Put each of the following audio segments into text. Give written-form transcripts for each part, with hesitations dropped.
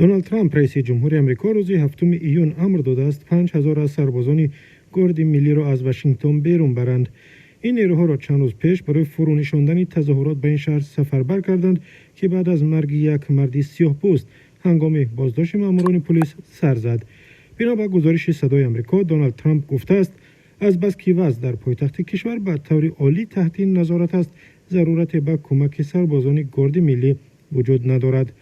دونالد ترامپ رئیس جمهوری آمریکا روز 7 ایون امر داده است 5000 از سربازان گارد ملی را از واشنگتن بیرون برند. این نیروها را چند روز پیش برای فرونشاندن تظاهرات به این شهر سفربر کردند که بعد از مرگ یک مرد سیاه‌پوست هنگام بازداشت ماموران پلیس سر زد. بنا به گزارش صدای آمریکا، دونالد ترامپ گفته است از بس که وضع در پایتخت کشور به طور عالی تحت نظارت است، ضرورت به کمک سربازان گارد ملی وجود ندارد.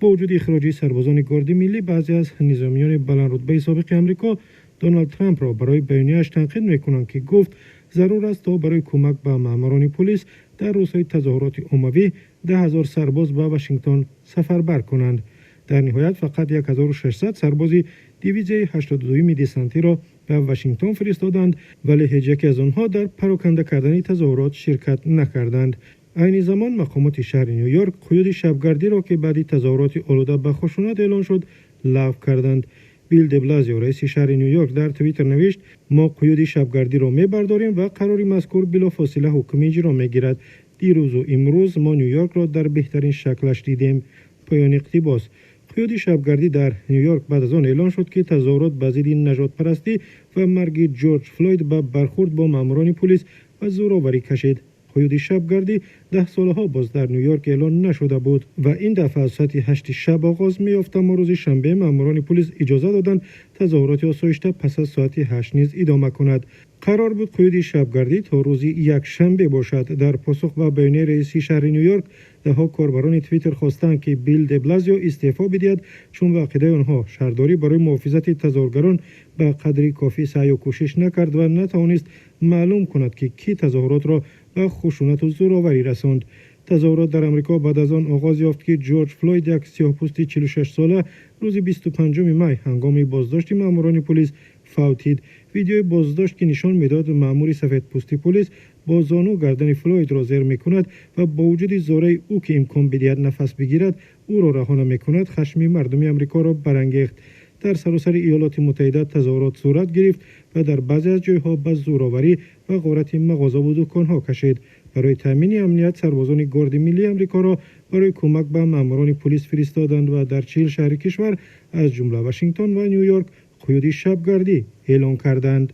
با وجود اخراج سربازان گارد ملی، بعضی از نظامیان بلندرتبه سابق آمریکا دونالد ترامپ را برای بیانیه‌اش تنقید می‌کنند که گفت ضرور است تا برای کمک به ماموران پلیس در روزهای تظاهرات عمومی 10,000 سرباز به واشنگتن سفربر کنند. در نهایت فقط 1600 سرباز دیویژه 82 دسانتی را به واشنگتن فرستادند، ولی هیچ یک از آنها در پراکنده کردن تظاهرات شرکت نکردند. عین زمان مقامات شهر نیویورک قیود شبگردی را که بعد تظاهرات آلوده به خشونت اعلان شد لغو کردند. بیل دبلازیو رئیس شهر نیویورک در توییتر نوشت: ما قیود شبگردی را میبرداریم و قرار مذکور بلافاصله حکم اجرا میگیرد. دیروز و امروز ما نیویورک را در بهترین شکلش دیدیم. پایان اقتباس. قیود شبگردی در نیویورک بعد از آن اعلان شد که تظاهرات به ضد نژاد پرستی و مرگ جورج فلوید به برخورد با ماموران پلیس و زورآوری کشید. قیود شبگردی 10 سالها باز در نیویورک اعلان نشده بود و این دفعه از ساعت 8 شب آغاز می‌یافت، اما روز شنبه ماموران پلیس اجازه دادند تظاهرات آسایشته پس از ساعت 8 نیز ادامه کند. قرار بود قیود شبگردی تا روز یک شنبه باشد. در پاسخ به بیانیه رئیس شهر نیویورک، ده‌ها کاربران توییتر خواستند که بیل دبلازیو استعفا بدهد، چون به عقیده آنها شهرداری برای محافظت تظاهرگران به قدری کافی سعی و کوشش نکرد و نتوانست معلوم کند که کی تظاهرات را به خشونت و زورآوری رساند. تظاهرات در آمریکا بعد از آن آغاز یافت که جورج فلوید، یک سیاه‌پوست 46 ساله، روز 25 می هنگام بازداشت ماموران پلیس فوتید. ویدیوی بازداشت که نشان میداد مامور سفیدپوستی پلیس با زانو گردن فلوید را زیر میکند و با وجود زوره او که امکان بدهد نفس بگیرد او را رها نمیکند، خشم مردم آمریکا را برانگیخت. در سراسر ایالات متحده تظاهرات صورت گرفت و در بعضی از جایها به زورآوری و غارت مغازه و دکان‌ها کشید. برای تامین امنیت، سربازان گارد ملی آمریکا را برای کمک به ماموران پلیس فرستادند و در 40 شهر کشور از جمله واشنگتن و نیویورک قیود شبگردی اعلان کردند.